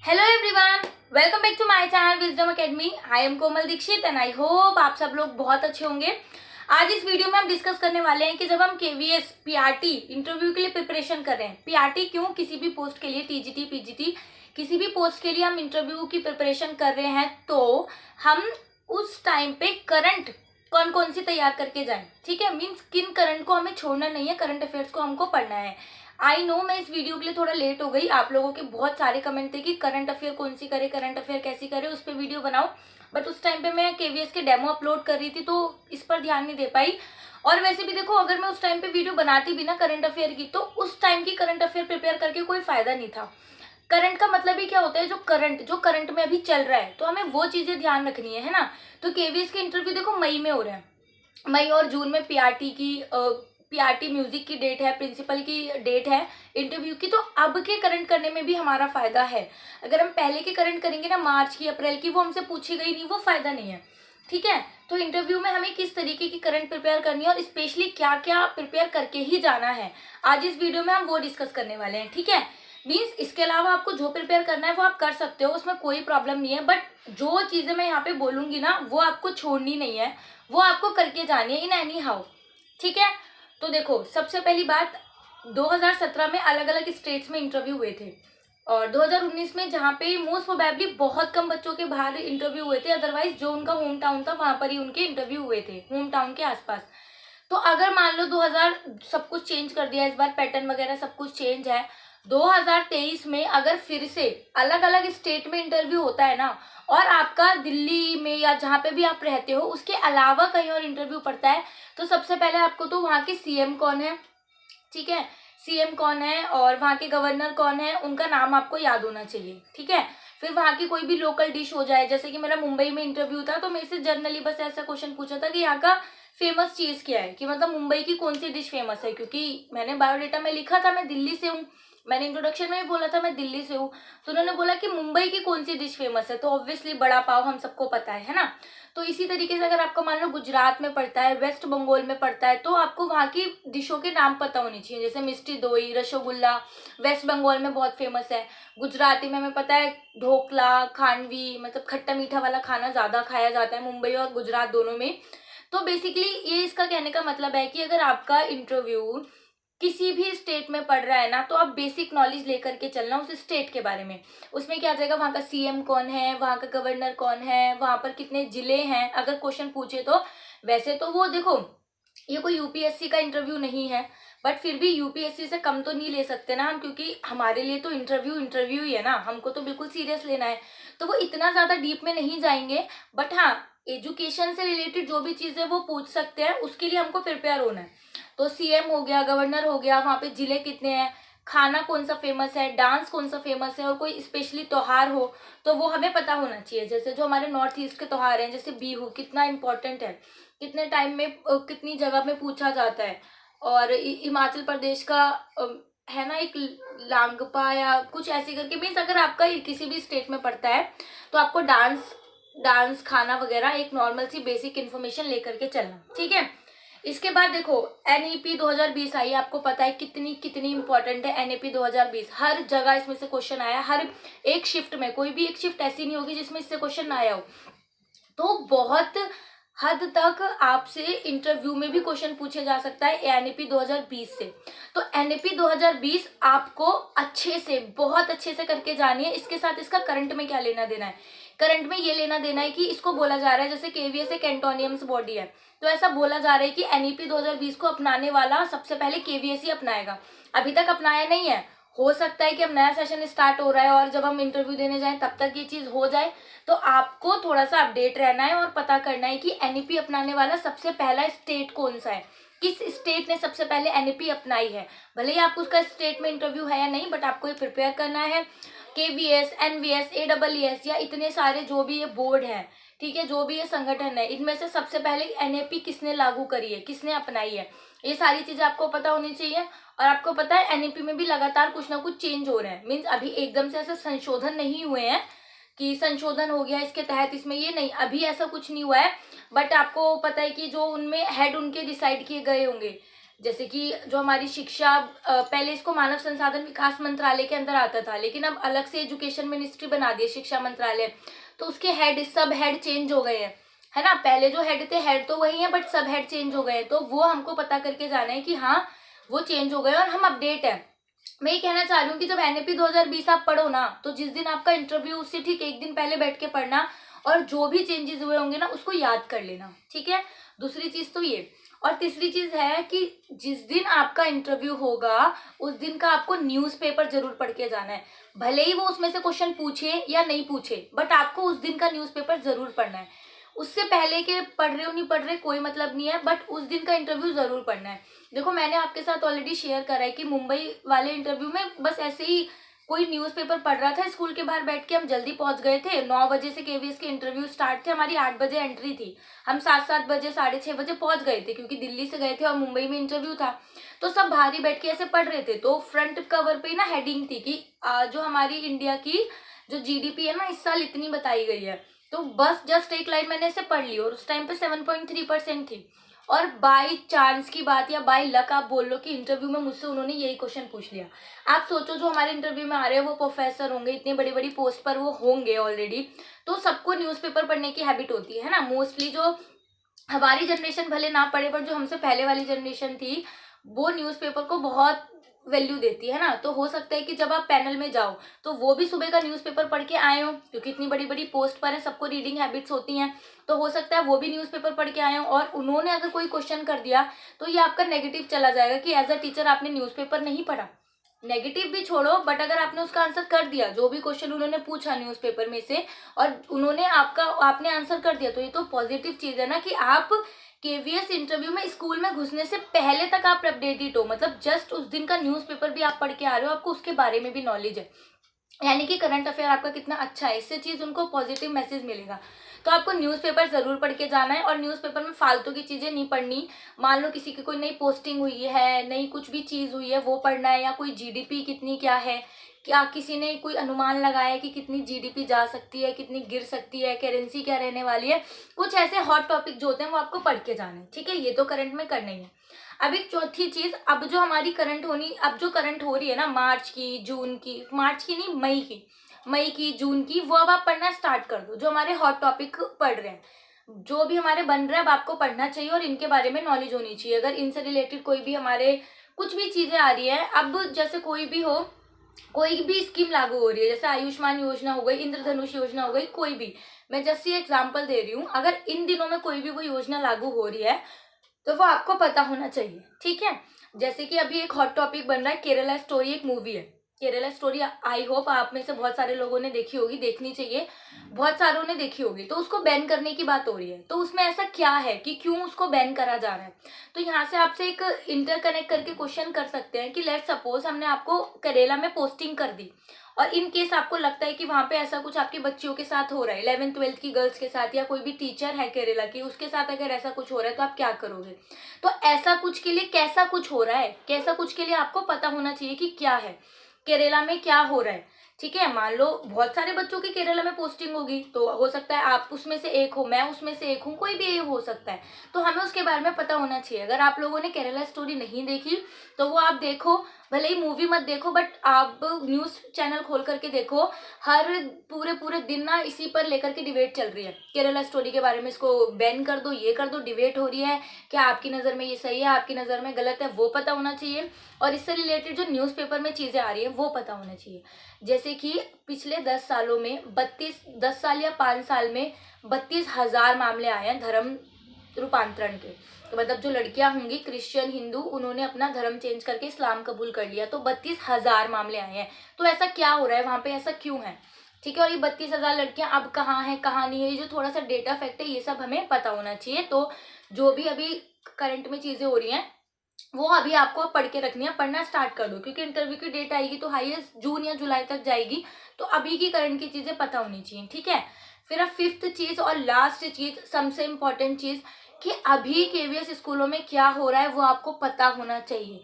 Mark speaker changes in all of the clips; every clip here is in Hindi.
Speaker 1: Hello everyone, welcome back to my channel wisdom academy. I am Komal Dikshit and I hope आप सब लोग बहुत अच्छे होंगे। आज इस वीडियो में हम डिस्कस करने वाले हैं कि जब हम केवीएस पीआरटी इंटरव्यू के लिए प्रिपरेशन कर रहे हैं, पीआरटी क्यों, किसी भी पोस्ट के लिए, टीजीटी पीजीटी किसी भी पोस्ट के लिए हम इंटरव्यू की प्रिपरेशन कर रहे हैं, तो हम उस टाइम पे करंट कौन कौन सी तैयार करके जाएं। ठीक है, मीन्स किन करंट को हमें छोड़ना नहीं है, करंट अफेयर्स को हमको पढ़ना है। आई नो मैं इस वीडियो के लिए थोड़ा लेट हो गई। आप लोगों के बहुत सारे कमेंट थे कि करंट अफेयर कौन सी करे, करंट अफेयर कैसी करे, उस पर वीडियो बनाओ। बट उस टाइम पे मैं केवीएस के डेमो अपलोड कर रही थी, तो इस पर ध्यान नहीं दे पाई। और वैसे भी देखो, अगर मैं उस टाइम पे वीडियो बनाती भी ना करंट अफेयर की, तो उस टाइम की करंट अफेयर प्रिपेयर करके कोई फायदा नहीं था। करंट का मतलब ही क्या होता है, जो करंट में अभी चल रहा है, तो हमें वो चीजें ध्यान रखनी है ना। तो केवीएस के इंटरव्यू देखो मई में हो रहे हैं, मई और जून में पीआरटी म्यूजिक की डेट है, प्रिंसिपल की डेट है इंटरव्यू की। तो अब के करंट करने में भी हमारा फायदा है। अगर हम पहले के करंट करेंगे ना, मार्च की, अप्रैल की, वो हमसे पूछी गई नहीं, वो फायदा नहीं है। ठीक है, तो इंटरव्यू में हमें किस तरीके की करंट प्रिपेयर करनी है और स्पेशली क्या क्या प्रिपेयर करके ही जाना है, आज इस वीडियो में हम वो डिस्कस करने वाले हैं। ठीक है, मीन्स इसके अलावा आपको जो प्रिपेयर करना है वो आप कर सकते हो, उसमें कोई प्रॉब्लम नहीं है। बट जो चीजें मैं यहाँ पे बोलूंगी ना, वो आपको छोड़नी नहीं है, वो आपको करके जानी है इन एनी हाउ। ठीक है, तो देखो, सबसे पहली बात, 2017 में अलग अलग स्टेट्स में इंटरव्यू हुए थे, और 2019 में जहाँ पे मोस्ट प्रोबेबली बहुत कम बच्चों के बाहर इंटरव्यू हुए थे, अदरवाइज जो उनका होम टाउन था वहां पर ही उनके इंटरव्यू हुए थे, होम टाउन के आसपास। तो अगर मान लो 2000 सब कुछ चेंज कर दिया, इस बार पैटर्न वगैरह सब कुछ चेंज है, 2023 में अगर फिर से अलग अलग स्टेट में इंटरव्यू होता है ना, और आपका दिल्ली में या जहाँ पे भी आप रहते हो उसके अलावा कहीं और इंटरव्यू पड़ता है, तो सबसे पहले आपको तो वहाँ के सीएम कौन है, ठीक है, सीएम कौन है और वहाँ के गवर्नर कौन है, उनका नाम आपको याद होना चाहिए। ठीक है, फिर वहाँ की कोई भी लोकल डिश हो जाए, जैसे कि मेरा मुंबई में इंटरव्यू था, तो मेरे से जनरली बस ऐसा क्वेश्चन पूछा था कि यहाँ का फेमस चीज क्या है, कि मतलब मुंबई की कौन सी डिश फेमस है, क्योंकि मैंने बायोडेटा में लिखा था मैं दिल्ली से हूँ, मैंने इंट्रोडक्शन में भी बोला था मैं दिल्ली से हूँ, तो उन्होंने बोला कि मुंबई की कौन सी डिश फेमस है, तो ऑब्वियसली बड़ा पाव हम सबको पता है ना। तो इसी तरीके से अगर आपका मान लो गुजरात में पड़ता है, वेस्ट बंगाल में पड़ता है, तो आपको वहाँ की डिशों के नाम पता होने चाहिए, जैसे मिष्टी दोई, रसगुल्ला वेस्ट बंगाल में बहुत फेमस है, गुजराती में हमें पता है ढोकला, खांडवी, मतलब खट्टा मीठा वाला खाना ज्यादा खाया जाता है मुंबई और गुजरात दोनों में। तो बेसिकली ये इसका कहने का मतलब है कि अगर आपका इंटरव्यू किसी भी स्टेट में पढ़ रहा है ना, तो आप बेसिक नॉलेज लेकर के चलना उस स्टेट के बारे में। उसमें क्या आ जाएगा, वहाँ का सीएम कौन है, वहाँ का गवर्नर कौन है, वहाँ पर कितने जिले हैं, अगर क्वेश्चन पूछे तो। वैसे तो वो देखो, ये कोई यूपीएससी का इंटरव्यू नहीं है, बट फिर भी यूपीएससी से कम तो नहीं ले सकते ना हम, क्योंकि हमारे लिए तो इंटरव्यू ही है ना, हमको तो बिल्कुल सीरियस लेना है। तो वो इतना ज्यादा डीप में नहीं जाएंगे, बट हाँ, एजुकेशन से रिलेटेड जो भी चीजें वो पूछ सकते हैं, उसके लिए हमको प्रिपेयर होना है। तो सीएम हो गया, गवर्नर हो गया, वहाँ पे जिले कितने हैं, खाना कौन सा फेमस है, डांस कौन सा फेमस है, और कोई स्पेशली त्योहार हो तो वो हमें पता होना चाहिए। जैसे जो हमारे नॉर्थ ईस्ट के त्योहार हैं, जैसे बिहू कितना इंपॉर्टेंट है, कितने टाइम में कितनी जगह में पूछा जाता है। और हिमाचल प्रदेश का है ना एक लांगपा या कुछ ऐसे करके, मीन्स अगर आपका किसी भी स्टेट में पड़ता है, तो आपको डांस डांस खाना वगैरह एक नॉर्मल सी बेसिक इन्फॉर्मेशन लेकर के चलना। ठीक है, इसके बाद देखो एनईपी 2020 आई, आपको पता है कितनी कितनी इंपॉर्टेंट है एनईपी 2020। हर जगह इसमें से क्वेश्चन आया, हर एक शिफ्ट में, कोई भी एक शिफ्ट ऐसी नहीं होगी जिसमें इससे क्वेश्चन ना आया हो। तो बहुत हद तक आपसे इंटरव्यू में भी क्वेश्चन पूछे जा सकता है एनईपी 2020 से। तो एनईपी 2020 आपको अच्छे से, बहुत अच्छे से करके जानी है। इसके साथ इसका करंट में क्या लेना देना है, करंट में ये लेना देना है कि इसको बोला जा रहा है, जैसे केवीएस एक एंटोनियम्स बॉडी है, तो ऐसा बोला जा रहा है कि एनईपी 2020 को अपनाने वाला सबसे पहले केवीएस ही अपनाएगा। अभी तक अपनाया नहीं है, हो सकता है कि अब नया सेशन स्टार्ट हो रहा है और जब हम इंटरव्यू देने जाएं तब तक ये चीज हो जाए। तो आपको थोड़ा सा अपडेट रहना है और पता करना है कि एनईपी अपनाने वाला सबसे पहला स्टेट कौन सा है, किस स्टेट ने सबसे पहले एनईपी अपनाई है। भले ही आपको उसका स्टेट में इंटरव्यू है या नहीं, बट आपको ये प्रिपेयर करना है। केवीएस, एनवीएस, एडब्ल्यूएस या इतने सारे जो भी ये बोर्ड है, ठीक है, जो भी ये संगठन है, इनमें से सबसे पहले एनईपी किसने लागू करी है, किसने अपनाई है, ये सारी चीजें आपको पता होनी चाहिए। और आपको पता है एनईपी में भी लगातार कुछ ना कुछ चेंज हो रहे हैं, मीन्स अभी एकदम से ऐसे संशोधन नहीं हुए हैं कि संशोधन हो गया इसके तहत इसमें, ये नहीं, अभी ऐसा कुछ नहीं हुआ है। बट आपको पता है कि जो उनमें हेड उनके डिसाइड किए गए होंगे, जैसे कि जो हमारी शिक्षा, पहले इसको मानव संसाधन विकास मंत्रालय के अंदर आता था, लेकिन अब अलग से एजुकेशन मिनिस्ट्री बना दिया, शिक्षा मंत्रालय। तो उसके हेड, सब हेड चेंज हो गए हैं, है ना। पहले जो हेड थे, हेड तो वही है, बट सब हेड चेंज हो गए हैं। तो वो हमको पता करके जाना है कि हाँ वो चेंज हो गए और हम अपडेट है। मैं ये कहना चाह रही हूँ कि जब एनएपी 2020 आप पढ़ो ना, तो जिस दिन आपका इंटरव्यू, उससे ठीक एक दिन पहले बैठ के पढ़ना, और जो भी चेंजेस हुए होंगे ना उसको याद कर लेना, ठीक है। दूसरी चीज तो ये, और तीसरी चीज है कि जिस दिन आपका इंटरव्यू होगा उस दिन का आपको न्यूज़पेपर जरूर पढ़ के जाना है। भले ही वो उसमें से क्वेश्चन पूछे या नहीं पूछे, बट आपको उस दिन का न्यूज़पेपर जरूर पढ़ना है। उससे पहले के पढ़ रहे हो नहीं पढ़ रहे कोई मतलब नहीं है, बट उस दिन का इंटरव्यू जरूर पढ़ना है। देखो, मैंने आपके साथ ऑलरेडी शेयर करा है कि मुंबई वाले इंटरव्यू में बस ऐसे ही कोई न्यूज़पेपर पढ़ रहा था स्कूल के बाहर बैठ के, हम जल्दी पहुंच गए थे। 9 बजे से केवीएस के इंटरव्यू स्टार्ट थे, हमारी 8 बजे एंट्री थी। हम 7 बजे 6:30 बजे पहुंच गए थे, क्योंकि दिल्ली से गए थे और मुंबई में इंटरव्यू था। तो सब बाहर ही बैठ के ऐसे पढ़ रहे थे। तो फ्रंट कवर पे ना हेडिंग थी कि जो हमारी इंडिया की जो जीडीपी है ना इस साल इतनी बताई गई है। तो बस जस्ट एक लाइन मैंने इसे पढ़ ली, और उस टाइम पे 7.3% थी। और बाई चांस की बात या बाई लक आप बोल लो कि इंटरव्यू में मुझसे उन्होंने यही क्वेश्चन पूछ लिया। आप सोचो, जो हमारे इंटरव्यू में आ रहे हैं वो प्रोफेसर होंगे, इतनी बड़ी बड़ी पोस्ट पर वो होंगे ऑलरेडी। तो सबको न्यूज़पेपर पढ़ने की हैबिट होती है ना। मोस्टली जो हमारी जनरेशन भले ना पढ़े, पर जो हमसे पहले वाली जनरेशन थी वो न्यूज़पेपर को बहुत वैल्यू देती है ना। तो हो सकता है कि जब आप पैनल में जाओ तो वो भी सुबह का न्यूज़पेपर पढ़ के आए हो, क्योंकि इतनी बड़ी बड़ी पोस्ट पर है, सबको रीडिंग हैबिट्स होती हैं। तो हो सकता है वो भी न्यूज़पेपर पढ़ के आए हो, और उन्होंने अगर कोई क्वेश्चन कर दिया तो ये आपका नेगेटिव चला जाएगा कि एज अ टीचर आपने न्यूज़पेपर नहीं पढ़ा। नेगेटिव भी छोड़ो, बट अगर आपने उसका आंसर कर दिया, जो भी क्वेश्चन उन्होंने पूछा न्यूज़पेपर में से, और उन्होंने आपने आंसर कर दिया, तो ये तो पॉजिटिव चीज है ना कि आप केवीएस इंटरव्यू में स्कूल में घुसने से पहले तक आप अपडेटेड हो। मतलब जस्ट उस दिन का न्यूज़पेपर भी आप पढ़ के आ रहे हो, आपको उसके बारे में भी नॉलेज है, यानी कि करंट अफेयर आपका कितना अच्छा है। इससे चीज उनको पॉजिटिव मैसेज मिलेगा। तो आपको न्यूज़पेपर जरूर पढ़ के जाना है, और न्यूज़पेपर में फालतू की चीजें नहीं पढ़नी। मान लो किसी की कोई नई पोस्टिंग हुई है, नई कुछ भी चीज हुई है, वो पढ़ना है, या कोई जीडीपी कितनी क्या है, क्या किसी ने कोई अनुमान लगाया है कि कितनी जीडीपी जा सकती है, कितनी गिर सकती है, करेंसी क्या रहने वाली है। कुछ ऐसे हॉट टॉपिक जो होते हैं वो आपको पढ़ के जाने, ठीक है। ये तो करंट में करना ही है। अब एक चौथी चीज, अब जो हमारी अब जो करंट हो रही है ना, मार्च की, जून की, मार्च की नहीं, मई की, जून की, वो अब आप पढ़ना स्टार्ट कर दो। जो हमारे हॉट टॉपिक पढ़ रहे हैं, जो भी हमारे बन रहा है, अब आपको पढ़ना चाहिए और इनके बारे में नॉलेज होनी चाहिए। अगर इनसे रिलेटेड कोई भी हमारे कुछ भी चीजें आ रही है, अब जैसे कोई भी हो, कोई भी स्कीम लागू हो रही है, जैसे आयुष्मान योजना हो गई, इंद्रधनुष योजना हो गई, कोई भी, मैं जस्ट ये एग्जांपल दे रही हूँ। अगर इन दिनों में कोई भी वो योजना लागू हो रही है तो वो आपको पता होना चाहिए, ठीक है। जैसे कि अभी एक हॉट टॉपिक बन रहा है, केरला स्टोरी, एक मूवी है केरला स्टोरी। आई होप आप में से बहुत सारे लोगों ने देखी होगी, देखनी चाहिए, बहुत सारों ने देखी होगी। तो उसको बैन करने की बात हो रही है, तो उसमें ऐसा क्या है कि क्यों उसको बैन करा जा रहा है। तो यहाँ से आपसे एक इंटरकनेक्ट करके क्वेश्चन कर सकते हैं कि लेट सपोज हमने आपको करेला में पोस्टिंग कर दी, और इन केस आपको लगता है कि वहां पे ऐसा कुछ आपकी बच्चियों के साथ हो रहा है, 11th-12th की गर्ल्स के साथ, या कोई भी टीचर है केरला की उसके साथ अगर ऐसा कुछ हो रहा है, तो आप क्या करोगे। तो ऐसा कुछ के लिए कैसा कुछ हो रहा है, कैसा कुछ के लिए आपको पता होना चाहिए कि क्या है, केरला में क्या हो रहा है, ठीक है। मान लो बहुत सारे बच्चों की केरला में पोस्टिंग होगी, तो हो सकता है आप उसमें से एक हो, मैं उसमें से एक हूँ, कोई भी ये हो सकता है। तो हमें उसके बारे में पता होना चाहिए। अगर आप लोगों ने केरला स्टोरी नहीं देखी तो वो आप देखो, भले ही मूवी मत देखो, बट आप न्यूज चैनल खोल करके देखो। हर पूरे पूरे दिन ना इसी पर लेकर के डिबेट चल रही है, केरला स्टोरी के बारे में, इसको बैन कर दो, ये कर दो, डिबेट हो रही है। क्या आपकी नज़र में ये सही है, आपकी नज़र में गलत है, वो पता होना चाहिए। और इससे रिलेटेड जो न्यूज़पेपर में चीज़ें आ रही है वो पता होना चाहिए। जैसे कि पिछले 10 सालों में 10 साल या 5 साल में 32,000 मामले आए हैं धर्म रूपांतरण के। तो मतलब जो लड़कियां होंगी क्रिश्चियन, हिंदू, उन्होंने अपना धर्म चेंज करके इस्लाम कबूल कर लिया, तो 32,000 मामले आए हैं। तो ऐसा क्या हो रहा है वहां पे, ऐसा क्यों है, ठीक है। और ये 32,000 लड़कियां अब कहाँ है, कहाँ नहीं है, ये जो थोड़ा सा डेटा फैक्ट है, ये सब हमें पता होना चाहिए। तो जो भी अभी करंट में चीजें हो रही हैं वो अभी आपको पढ़ के रखनी है, पढ़ना स्टार्ट कर दो, क्योंकि इंटरव्यू की डेट आएगी तो हाईएस्ट जून या जुलाई तक जाएगी। तो अभी की करंट की चीजें पता होनी चाहिए, ठीक है। फिर अब फिफ्थ चीज और लास्ट चीज, सबसे इम्पोर्टेंट चीज, कि अभी केवीएस स्कूलों में क्या हो रहा है वो आपको पता होना चाहिए,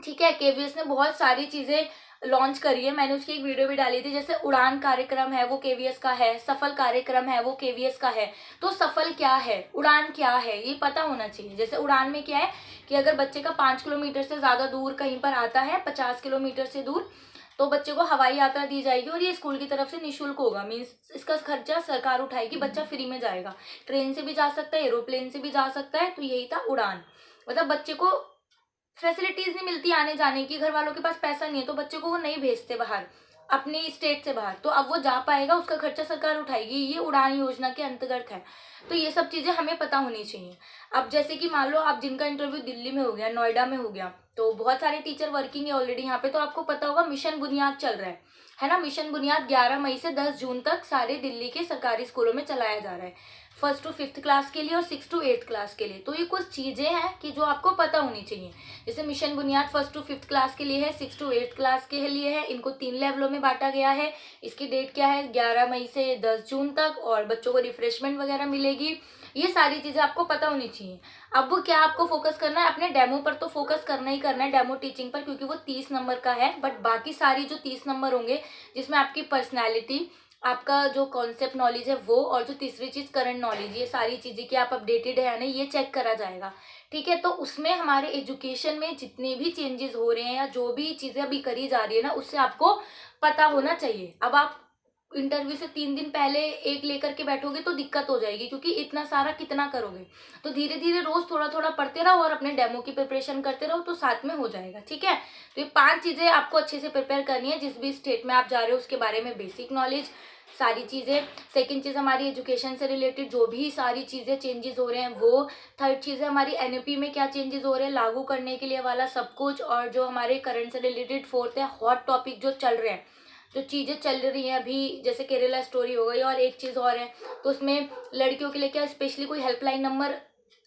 Speaker 1: ठीक है। केवीएस ने बहुत सारी चीजें लॉन्च करी है, मैंने उसकी एक वीडियो भी डाली थी। जैसे उड़ान कार्यक्रम है वो केवीएस का है, सफल कार्यक्रम है वो केवीएस का है। तो सफल क्या है, उड़ान क्या है, ये पता होना चाहिए। जैसे उड़ान में क्या है कि अगर बच्चे का 5 किलोमीटर से ज्यादा दूर कहीं पर आता है, 50 किलोमीटर से दूर, तो बच्चे को हवाई यात्रा दी जाएगी और ये स्कूल की तरफ से निःशुल्क होगा। मीन्स इसका खर्चा सरकार उठाएगी, बच्चा फ्री में जाएगा। ट्रेन से भी जा सकता है, एरोप्लेन से भी जा सकता है। तो यही था उड़ान। मतलब बच्चे को फैसिलिटीज नहीं मिलती आने जाने की, घर वालों के पास पैसा नहीं है तो बच्चे को वो नहीं भेजते बाहर, अपने स्टेट से बाहर। तो अब वो जा पाएगा, उसका खर्चा सरकार उठाएगी। ये उड़ान योजना के अंतर्गत है। तो ये सब चीजें हमें पता होनी चाहिए। अब जैसे कि मान लो आप जिनका इंटरव्यू दिल्ली में हो गया, नोएडा में हो गया, तो बहुत सारे टीचर वर्किंग है ऑलरेडी यहाँ पे। तो आपको पता होगा मिशन बुनियाद चल रहा है ना। मिशन बुनियाद 11 मई से 10 जून तक सारे दिल्ली के सरकारी स्कूलों में चलाया जा रहा है, 1st to 5th क्लास के लिए और 6th to 8th क्लास के लिए। तो ये कुछ चीजें हैं कि जो आपको पता होनी चाहिए। जैसे मिशन बुनियाद 1st to 5th क्लास के लिए है, 6th to 8th क्लास के लिए है। इनको 3 लेवलों में बांटा गया है। इसकी डेट क्या है, 11 मई से 10 जून तक, और बच्चों को रिफ्रेशमेंट वगैरह मिलेगी। ये सारी चीजें आपको पता होनी चाहिए। अब वो क्या आपको फोकस करना है, अपने डेमो पर तो फोकस करना ही करना है, डेमो टीचिंग पर, क्योंकि वो 30 नंबर का है। बट बाकी सारी जो 30 नंबर होंगे, जिसमें आपकी पर्सनैलिटी, आपका जो कॉन्सेप्ट नॉलेज है वो, और जो तीसरी चीज करंट नॉलेज, ये सारी चीजें कि आप अपडेटेड है या नहीं, ये चेक करा जाएगा। ठीक है। तो उसमें हमारे एजुकेशन में जितने भी चेंजेस हो रहे हैं या जो भी चीजें अभी करी जा रही है ना, उससे आपको पता होना चाहिए। अब आप इंटरव्यू से 3 दिन पहले एक लेकर के बैठोगे तो दिक्कत हो जाएगी, क्योंकि इतना सारा कितना करोगे। तो धीरे धीरे रोज थोड़ा थोड़ा पढ़ते रहो और अपने डेमो की प्रिपरेशन करते रहो, तो साथ में हो जाएगा। ठीक है। तो ये 5 चीजें आपको अच्छे से प्रिपेयर करनी है। जिस भी स्टेट में आप जा रहे हो उसके बारे में बेसिक नॉलेज, सारी चीजें। सेकंड चीज हमारी एजुकेशन से रिलेटेड जो भी सारी चीजें चेंजेस हो रहे हैं वो। थर्ड चीज है हमारी एनईपी में क्या चेंजेस हो रहे हैं लागू करने के लिए वाला सब कुछ। और जो हमारे करंट से रिलेटेड फोर्थ है हॉट टॉपिक जो चल रहे हैं, जो चीजें चल रही हैं अभी, जैसे केरला स्टोरी हो गई। और एक चीज और है, तो उसमें लड़कियों के लिए क्या स्पेशली कोई हेल्पलाइन नंबर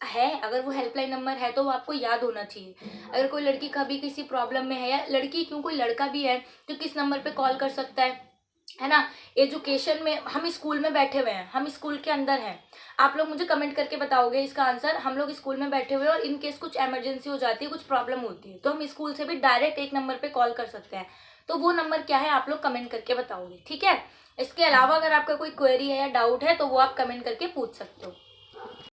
Speaker 1: है, अगर वो हेल्पलाइन नंबर है तो वो आपको याद होना चाहिए। अगर कोई लड़की कभी किसी प्रॉब्लम में है, या लड़की क्यों कोई लड़का भी है, तो किस नंबर पे कॉल कर सकता है ना। एजुकेशन में हम स्कूल में बैठे हुए हैं, हम स्कूल के अंदर हैं। आप लोग मुझे कमेंट करके बताओगे इसका आंसर। हम लोग स्कूल में बैठे हुए हैं और इन केस कुछ इमरजेंसी हो जाती है, कुछ प्रॉब्लम होती है, तो हम स्कूल से भी डायरेक्ट एक नंबर पे कॉल कर सकते हैं। तो वो नंबर क्या है आप लोग कमेंट करके बताओगे। ठीक है। इसके अलावा अगर आपका कोई क्वेरी है या डाउट है तो वो आप कमेंट करके पूछ सकते हो।